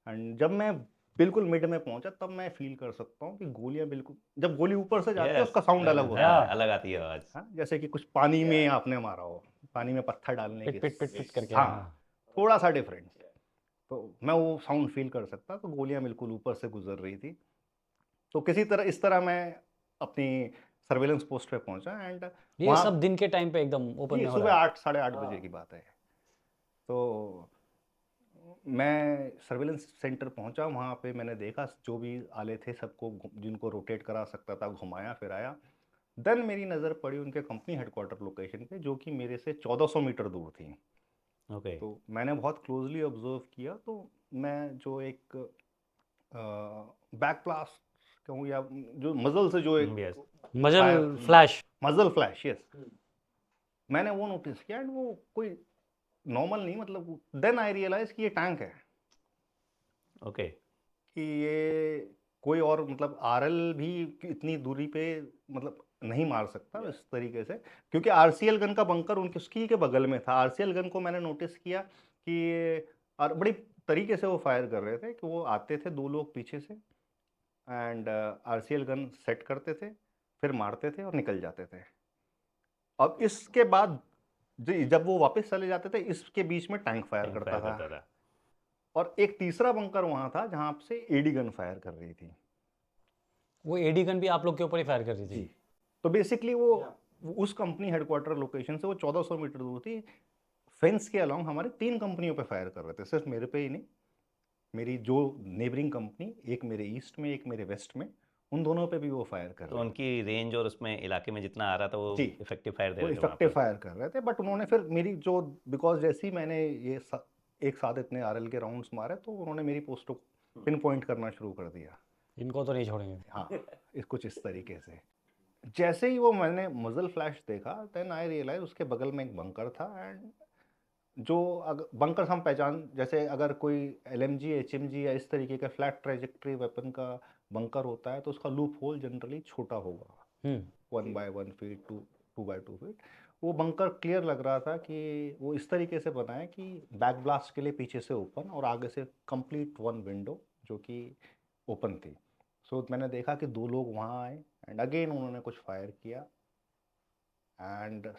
एंड जब मैं बिल्कुल मिड में पहुंचा तब मैं फील कर सकता हूँ कि गोलियां बिल्कुल, जब गोली ऊपर से जाती है यस, उसका साउंड अलग होता हाँ, है। अलग आती है आवाज़। हाँ, जैसे कि कुछ पानी में आपने मारा हो, पानी में पत्थर डालने पिट की। पिट पिट पिट करके। हाँ, हाँ, थोड़ा सा डिफरेंस। तो मैं वो साउंड फील कर सकता, तो गोलियां बिल्कुल ऊपर से गुजर रही थी। तो किसी तरह इस तरह मैं अपनी सर्वेलेंस पोस्ट पे पहुंचा। एंड ये वहाँ सब दिन के टाइम पे एकदम ओपन ये में हो सुबह रहा है। 8 साढ़े 8 बजे की बात है। तो मैं सर्वेलेंस सेंटर पहुंचा, वहाँ पे मैंने देखा जो भी आले थे सबको, जिनको रोटेट करा सकता था घुमाया फिराया। देन मेरी नज़र पड़ी उनके कंपनी हेडक्वार्टर लोकेशन पे, जो कि मेरे से 1400 मीटर दूर थी। ओके। तो मैंने बहुत क्लोजली ऑब्जर्व किया, तो मैं जो एक बैक ब्लास्ट कहूँ या जो मजल से जो एक यस। मजल फ्लैश। मजल फ्लैश, यस, मैंने वो नोटिस किया। एंड वो कोई नॉर्मल नहीं, मतलब देन आई रियलाइज कि ये टैंक है, ओके। कि ये कोई और मतलब आरएल भी इतनी दूरी पे मतलब नहीं मार सकता इस तरीके से, क्योंकि आरसीएल गन का बंकर उनकी उसकी के बगल में था। आरसीएल गन को मैंने नोटिस किया कि और बड़ी तरीके से वो फायर कर रहे थे कि वो आते थे 2 लोग पीछे से एंड आरसीएल गन सेट करते थे, फिर मारते थे और निकल जाते थे। अब इसके बाद जब वो वापस चले जाते थे, इसके बीच में टैंक फायर टैंक करता फायर था। करता था। और एक तीसरा बंकर वहां था जहां से एडी गन फायर कर रही थी। वो एडी गन भी आप लोग के ऊपर ही फायर कर रही जी, थी? तो बेसिकली वो उस कंपनी हेडक्वार्टर लोकेशन से वो 1400 मीटर दूर थी। फेंस के अलोंग हमारे 3 कंपनियों पे फायर कर रहे थे, सिर्फ मेरे पे ही नहीं, मेरी जो नेबरिंग कंपनी, एक मेरे ईस्ट में एक मेरे वेस्ट में, उन दोनों पे भी वो फायर कर तो रहे थे। उनकी रेंज और उसमें इलाके में जितना आ रहा था वो जी, इफेक्टिव फायर दे वो रहे थे वहाँ इफेक्टिव पर। फायर कर रहे थे। बट उन्होंने फिर मेरी जो, बिकॉज जैसे ही मैंने एक साथ इतने आरएल के राउंड्स मारे, तो उन्होंने मेरी पोस्ट को पिन पॉइंट करना शुरू कर दिया। इनको तो नहीं छोड़ेंगे। हाँ, कुछ इस तरीके से। जैसे ही वो मैंने मजल फ्लैश देखा, देन आई रियलाइज उसके बगल में एक बंकर था। एंड जो बंकर हम पहचान, जैसे अगर कोई एलएमजी एचएमजी या इस तरीके का फ्लैट ट्रेजेक्टरी वेपन का बंकर होता है, तो उसका लूप होल जनरली छोटा होगा, 1 by 1 फीट, 2 by 2 फीट। वो बंकर क्लियर लग रहा था कि वो इस तरीके से बना है कि बैक ब्लास्ट के लिए पीछे से ओपन और आगे से कंप्लीट 1 विंडो जो कि ओपन थी। सो मैंने देखा कि 2 लोग वहाँ आए एंड अगेन उन्होंने कुछ फायर किया and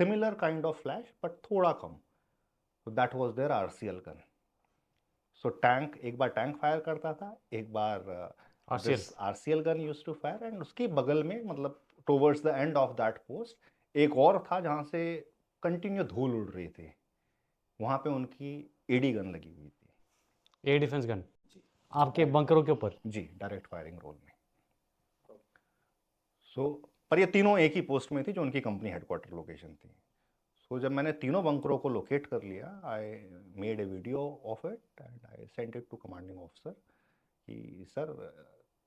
similar kind of flash but थोड़ा कम। That was there RCL gun. So tank, एक बार टैंक फायर करता था, एक बार this RCL gun used to fire. And उसके बगल में, मतलब towards the end of that post, एक और था जहां से कंटिन्यू धूल उड़ रही थी। वहां पे उनकी एडी गन लगी हुई थी। एयर डिफेंस गन आपके बंकरों के ऊपर? जी, डायरेक्ट फायरिंग रोल में। सो पर ये तीनों एक ही पोस्ट में थी जो उनकी कंपनी हेडक्वार्टर लोकेशन थी। सो जब मैंने तीनों बंकरों को लोकेट कर लिया, I made a video of it and I sent it to commanding officer कि sir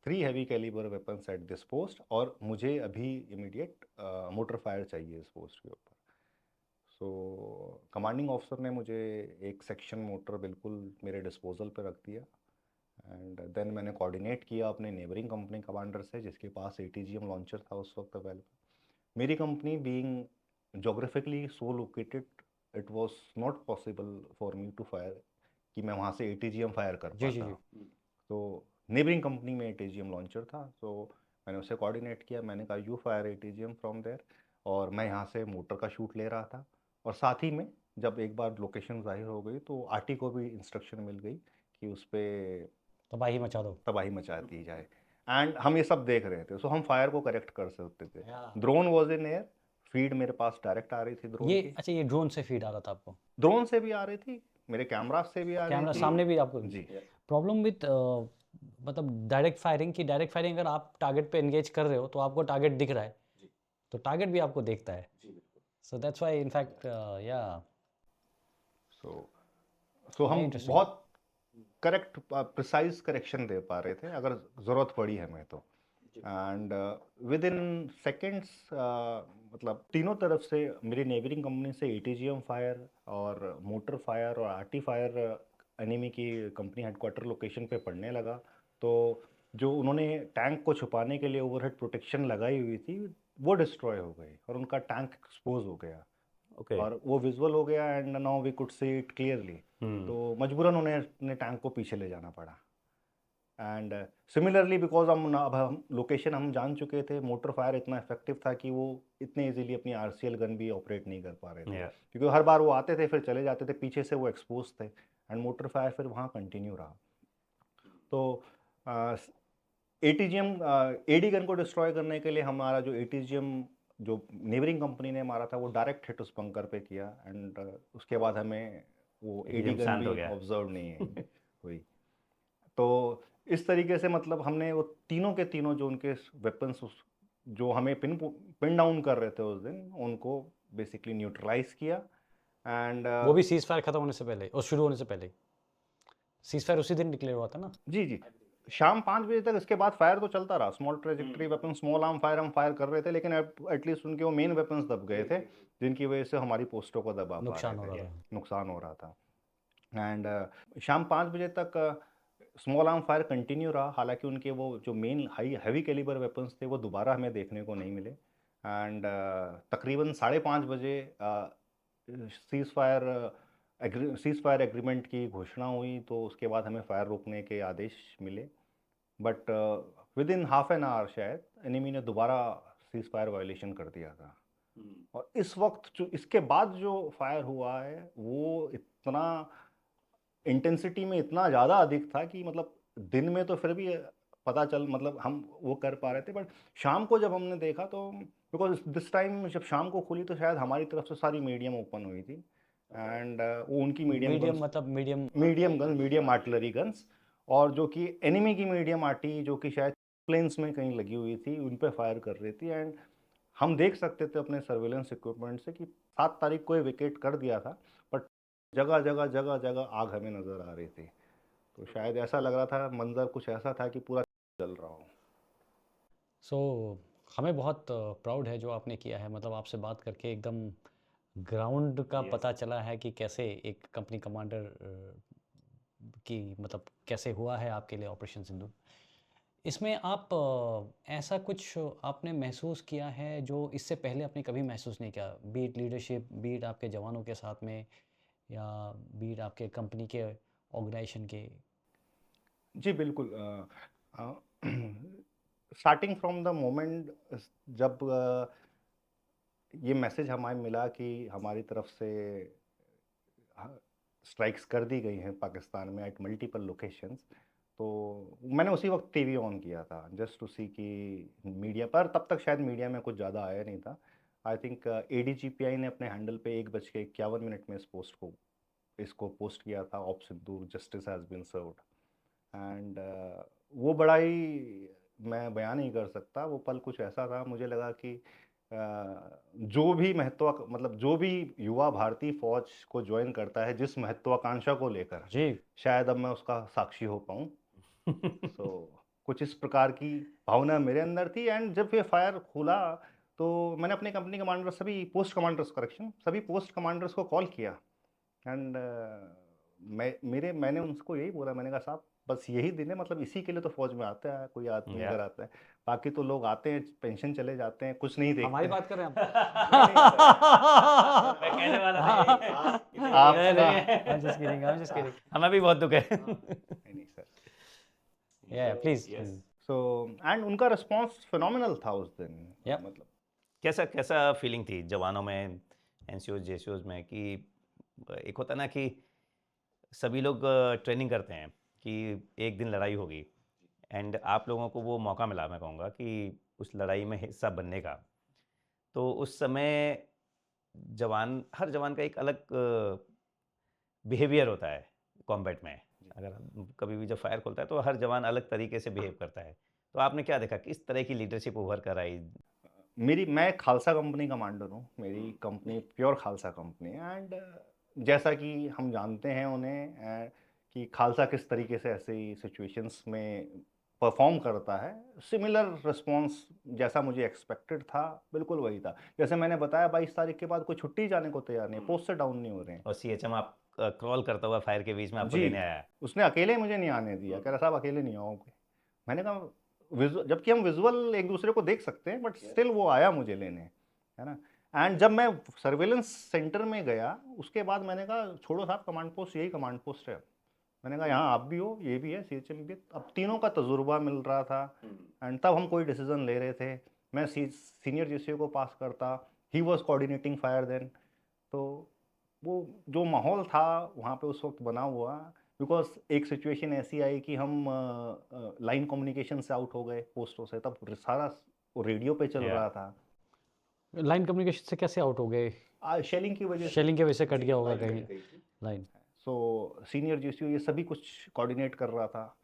3 heavy calibre weapons at this post और मुझे अभी इमीडिएट मोटर फायर चाहिए इस पोस्ट के ऊपर। सो कमांडिंग ऑफिसर ने मुझे एक सेक्शन मोटर बिल्कुल मेरे डिस्पोजल पे रख दिया। एंड देन मैंने कोऑर्डिनेट किया अपने नेबरिंग कंपनी कमांडर से, जिसके पास ATGM लॉन्चर था उस वक्त अवेलेबल। मेरी company being geographically so located, it was not possible for me to fire कि मैं वहाँ से ATGM फायर कर जी जी पाता। जी। तो नेबरिंग कंपनी में ATGM लॉन्चर था, तो मैंने उससे कोऑर्डिनेट किया। मैंने कहा you fire ATGM from there, और मैं यहाँ से मोटर का शूट ले रहा था। और साथ ही में जब एक बार लोकेशन जाहिर हो गई तो आरटी को भी इंस्ट्रक्शन मिल गई कि उस पर तबाही मचा दो। तबाही मचा दी जाए। एंड हम ये सब देख रहे थे, सो हम फायर को करेक्ट कर सकते थे। Yeah. Drone was in air, feed मेरे पास डायरेक्ट आ रही थी ड्रोन ये की। अच्छा, ये ड्रोन से फीड आ रहा था आपको? ड्रोन से भी आ रही थी, मेरे कैमरा से भी आ रही कैमरा थी। सामने भी आपको? जी। प्रॉब्लम विथ मतलब डायरेक्ट फायरिंग की, डायरेक्ट फायरिंग अगर आप टारगेट पे एंगेज कर रहे हो तो आपको टारगेट दिख रहा है, तो टारगेट भी आपको देखता है। सो दैट्स व्हाई इनफैक्ट या सो हम interesting. बहुत करेक्ट प्रिसाइज करेक्शन दे पा रहे थे अगर ज़रूरत पड़ी हमें तो। एंड विद इन सेकेंड्स, मतलब तीनों तरफ से, मेरी नेबरिंग कंपनी से ATGM फायर और मोटर फायर और आरटी फायर एनिमी की कंपनी हेडक्वार्टर लोकेशन पे पड़ने लगा। तो जो उन्होंने टैंक को छुपाने के लिए ओवरहेड प्रोटेक्शन लगाई हुई थी, वो डिस्ट्रॉय हो गई और उनका टैंक एक्सपोज हो गया। ओके। और वो विजुअल हो गया and now we could see it clearly. तो मजबूरन उन्हें अपने टैंक को पीछे ले जाना पड़ा। एंड सिमिलरली बिकॉज अब हम लोकेशन हम जान चुके थे, मोटर फायर इतना इफेक्टिव था कि वो इतने इजीली अपनी आरसीएल गन भी ऑपरेट नहीं कर पा रहे थे। क्योंकि हर बार वो आते थे फिर चले जाते थे, पीछे से वो एक्सपोज थे एंड मोटर फायर फिर वहाँ कंटिन्यू रहा। तो ATGM एडी गन को डिस्ट्रॉय करने के लिए हमारा जो ATGM जो नेबरिंग कंपनी ने मारा था, वो डायरेक्ट हिट उस बंकर पे किया। एंड उसके बाद हमें वो एडी गन शांत हो भी गया। ऑब्जर्व नहीं हुई। तो इस तरीके से मतलब हमने वो तीनों के तीनों जो उनके वेपन्स जो हमें पिन डाउन कर रहे थे उस दिन, उनको बेसिकली न्यूट्रलाइज किया। एंड वो भी सीज फायर खत्म होने से पहले और शुरू होने से पहले? सीज फायर उसी दिन डिक्लेयर हुआ था ना? जी जी, शाम 5 बजे तक इसके बाद फायर तो चलता रहा। Small trajectory weapon, small arm fire हम फायर कर रहे थे, लेकिन एटलीस्ट उनके वो मेन वेपन्स दब गए थे, जिनकी वजह से हमारी पोस्टों को दबा नुकसान हो रहा था। नुकसान हो रहा था। एंड शाम 5 बजे तक स्मॉल आर्म फायर कंटिन्यू रहा। हालांकि उनके वो जो मेन हैवी कैलिबर वेपन्स थे वो दोबारा हमें देखने को नहीं मिले। एंड तकरीबन 5:30 बजे cease fire cease fire agreement की घोषणा हुई तो उसके बाद हमें फायर रोकने के आदेश मिले, but with in half an hour शायद एनिमी ने दोबारा सीज फायर वायोलेशन कर दिया था। और इस वक्त जो इसके बाद जो फायर हुआ है वो इतना इंटेंसिटी में इतना ज़्यादा अधिक था कि मतलब दिन में तो फिर भी पता चल मतलब हम वो कर पा रहे थे, बट शाम को जब हमने देखा तो बिकॉज दिस टाइम जब शाम को खुली तो शायद हमारी तरफ से सारी मीडियम ओपन हुई थी, एंड वो उनकी मीडियम मीडियम गन्स, मतलब मीडियम मीडियम आर्टिलरी गन्स, और जो कि एनिमी की मीडियम आर्टी जो कि शायद प्लेन्स में कहीं लगी हुई थी उन पे फायर कर रही थी। एंड हम देख सकते थे अपने सर्वेलेंस इक्विपमेंट से कि 7 तारीख को विकेट कर दिया था, बट जगह जगह जगह जगह आग हमें नज़र आ रही थी। तो शायद ऐसा लग रहा था, मंजर कुछ ऐसा था कि पूरा जल रहा हो। सो हमें बहुत प्राउड है जो आपने किया है, मतलब आपसे बात करके एकदम ग्राउंड का पता चला है कि कैसे एक कंपनी कमांडर की मतलब कैसे हुआ है आपके लिए ऑपरेशन सिंदूर। इसमें आप ऐसा कुछ आपने महसूस किया है जो इससे पहले आपने कभी महसूस नहीं किया, बीट लीडरशिप, बीट आपके जवानों के साथ में, या बीट आपके कंपनी के ऑर्गेनाइजेशन के? जी बिल्कुल। स्टार्टिंग फ्रॉम द मोमेंट जब ये मैसेज हमें मिला कि हमारी तरफ से स्ट्राइक्स कर दी गई हैं पाकिस्तान में एट मल्टीपल लोकेशंस, तो मैंने उसी वक्त टीवी ऑन किया था जस्ट टू सी कि मीडिया पर, तब तक शायद मीडिया में कुछ ज़्यादा आया नहीं था। आई थिंक ADGPI ने अपने हैंडल पे 1:51 में इसको पोस्ट किया था, op Sindoor justice has been served. And वो बड़ा ही, मैं बयान नहीं कर सकता, वो पल कुछ ऐसा था, मुझे लगा कि जो भी मतलब जो भी युवा भारतीय फौज को ज्वाइन करता है जिस महत्वाकांक्षा को लेकर, जी। शायद अब मैं उसका साक्षी हो पाऊँ। सो कुछ इस प्रकार की भावना मेरे अंदर थी। एंड जब ये फायर खुला तो मैंने अपने कंपनी कमांडर सभी पोस्ट कमांडर्स को कॉल किया। एंड मैंने उनको यही बोला, मैंने कहा साहब बस यही दिन है, मतलब इसी के लिए तो फौज में आता है कोई आदमी या अगर आता है, बाकी तो लोग आते हैं पेंशन चले जाते हैं, कुछ नहीं देखते हमारी हैं। बात कर रहे हैं मैं कहने वाला हम? था आपका I'm just kidding, I'm just kidding. हमें भी बहुत दुख है। नहीं sir. Yeah, please. So and उनका रिस्पांस फिनोमिनल था उस दिन। Yep. मतलब कैसा कैसा फीलिंग थी जवानों में, एनसीओज जेसीओज में, कि एक होता ना कि सभी लोग ट्रेनिंग करते हैं कि एक दिन लड़ाई होगी, एंड आप लोगों को वो मौका मिला, मैं कहूँगा कि उस लड़ाई में हिस्सा बनने का। तो उस समय हर जवान का एक अलग बिहेवियर होता है कॉम्बैट में। अगर कभी भी जब फायर खोलता है तो हर जवान अलग तरीके से बिहेव करता है। तो आपने क्या देखा, किस तरह की लीडरशिप उभर कर आई? मैं खालसा कंपनी कमांडर हूँ, मेरी कंपनी प्योर खालसा कंपनी है। एंड जैसा कि हम जानते हैं उन्हें कि खालसा किस तरीके से ऐसी सिचुएशंस में परफॉर्म करता है, सिमिलर रिस्पांस जैसा मुझे एक्सपेक्टेड था बिल्कुल वही था। जैसे मैंने बताया 22 तारीख के बाद कोई छुट्टी जाने को तैयार नहीं है, पोस्ट से डाउन नहीं हो रहे हैं। और सीएचएम आप क्रॉल करता हुआ फायर के बीच में आपको जी, लेने आया? उसने अकेले मुझे नहीं आने दिया, कह रहा साहब अकेले नहीं आओगे। मैंने कहा जबकि हम विजुअल एक दूसरे को देख सकते हैं, बट स्टिल वो आया मुझे लेने, है ना। एंड जब मैं सर्वेलेंस सेंटर में गया उसके बाद मैंने कहा छोड़ो साहब, कमांड पोस्ट यही कमांड पोस्ट है। मैंने कहा यहाँ आप भी हो, ये भी है, सीएचएम भी है। अब तीनों का तजुर्बा मिल रहा था। एंड तब हम कोई डिसीजन ले रहे थे। मैं सीनियर जीसीओ को पास करता, he was coordinating fire then. तो वो जो माहौल था वहाँ पे उस वक्त बना हुआ, बिकॉज एक सिचुएशन ऐसी आई कि हम लाइन कम्युनिकेशन से आउट हो गए पोस्टों से, तब सारा रेडियो पे चल रहा था। लाइन कम्युनिकेशन से कैसे आउट हो गए? शेलिंग की वजह से, शेलिंग की वजह से कट गया होगा कहीं लाइन। सो सीनियर जीसीओ ये सभी कुछ कोऑर्डिनेट कर रहा था।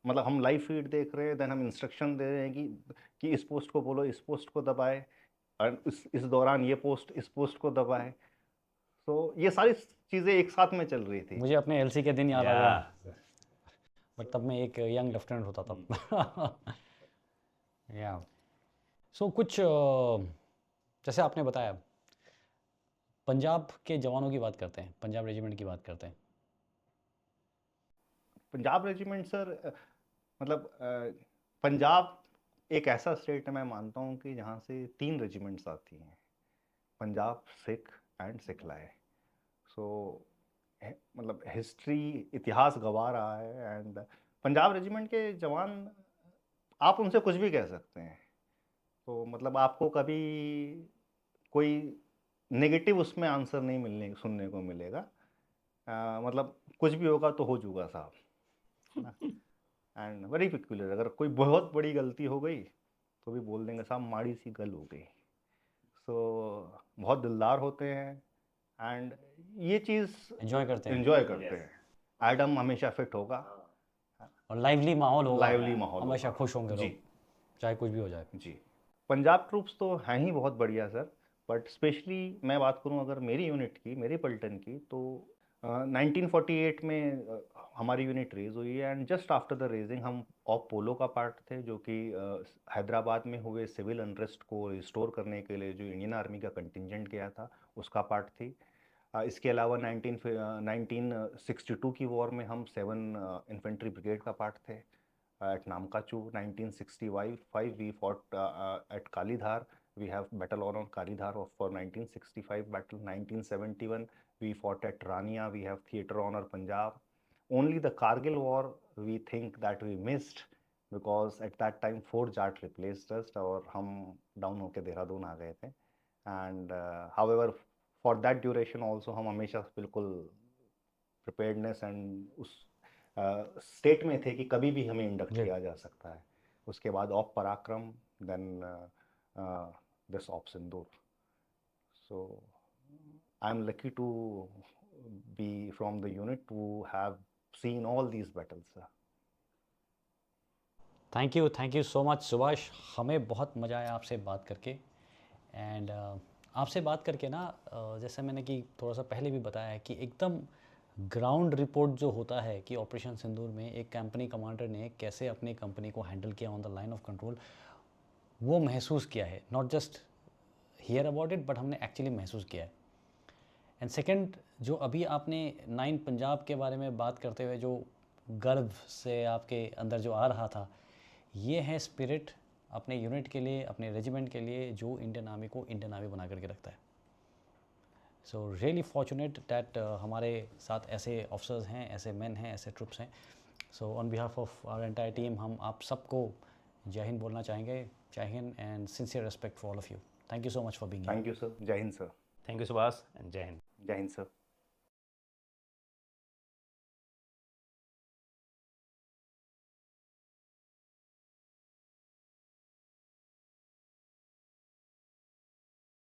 मतलब हम लाइव फीड देख रहे हैं, देन हम इंस्ट्रक्शन दे रहे हैं कि इस पोस्ट को बोलो, इस पोस्ट को दबाए, और इस दौरान ये पोस्ट इस पोस्ट को दबाए। तो ये सारी चीज़ें एक साथ में चल रही थी। मुझे अपने एलसी के दिन याद आ या गया, बट तब मैं एक यंग लेफ्टिनेंट होता तब। या सो कुछ जैसे आपने बताया, पंजाब के जवानों की बात करते हैं, पंजाब रेजिमेंट की बात करते हैं। पंजाब रेजिमेंट सर, मतलब पंजाब एक ऐसा स्टेट है, मैं मानता हूँ कि जहाँ से 3 रेजिमेंट्स आती हैं, पंजाब, सिख एंड सिखलाय। सो मतलब हिस्ट्री, इतिहास गवा रहा है। एंड पंजाब रेजिमेंट के जवान, आप उनसे कुछ भी कह सकते हैं, तो मतलब आपको कभी कोई नेगेटिव उसमें आंसर नहीं मिलने सुनने को मिलेगा। मतलब कुछ भी होगा तो हो जाऊगा साहब, है ना। एंड वेरी पिक्युलर, अगर कोई बहुत बड़ी गलती हो गई तो भी बोल देंगे साहब माड़ी सी गल हो गई। सो बहुत दिलदार होते हैं। एंड ये चीज़ एंजॉय करते हैं एंजॉय करते हैं। एडम हमेशा फिट होगा, और लाइवली माहौल होगा, लाइवली माहौल हमेशा होगा। खुश होंगे जी लोग, चाहे कुछ भी हो जाए। जी। पंजाब ट्रूप्स तो हैं ही बहुत बढ़िया सर, बट स्पेशली मैं बात करूं अगर मेरी यूनिट की, मेरी पलटन की, तो 1948 में हमारी यूनिट रेज हुई है। And just after the raising हम ऑफ पोलो का पार्ट थे, जो कि हैदराबाद में हुए सिविल अनरेस्ट को रिस्टोर करने के लिए जो इंडियन आर्मी का कंटिजेंट गया था उसका पार्ट थी। इसके अलावा 1962 की वॉर में हम 7 इन्फेंट्री ब्रिगेड का पार्ट थे। At Namkachu, 1965, we fought at Kalidhar. We have battle on Kalidhar for 1965 battle. 1971, we fought at Rania. We have theatre honor Punjab. Only the Kargil war we think that we missed, because at that time Fort Jat replaced us और हम down होके देहरादून आ गए थे। And however for that duration also हम हमेशा बिल्कुल preparedness and उस state में थे कि कभी भी हमें इंडक्ट जी। किया जा सकता है। उसके बाद op Parakram, then this op Sindoor. So I am lucky to be from the unit to have seen all these battles. Thank you so much Subhash, हमें बहुत मज़ा आया आपसे बात करके। एंड आपसे बात करके ना, जैसे मैंने कि थोड़ा सा पहले भी बताया है कि एकदम ग्राउंड रिपोर्ट जो होता है कि ऑपरेशन सिंदूर में एक कंपनी कमांडर ने कैसे अपनी कंपनी को हैंडल किया on the line of control, वो महसूस किया है। Not just here about it, but हमने एक्चुअली महसूस किया है। एंड सेकंड, जो अभी आपने 9 पंजाब के बारे में बात करते हुए जो गर्व से आपके अंदर जो आ रहा था, ये है स्पिरिट अपने यूनिट के लिए, अपने रेजिमेंट के लिए, जो इंडियन आर्मी को इंडियन आर्मी बना करके रखता है। सो रियली फॉर्चुनेट दैट हमारे साथ ऐसे ऑफिसर्स हैं, ऐसे मैन हैं, ऐसे ट्रुप्स हैं। So on behalf of our entire team, हम आप सबको जय हिंद बोलना चाहेंगे। जय हिंद and sincere respect for all of you. Thank you so much for being here. Thank you sir. जय हिंद sir. Thank you Subhash and जय हिंद। जय हिंद सर।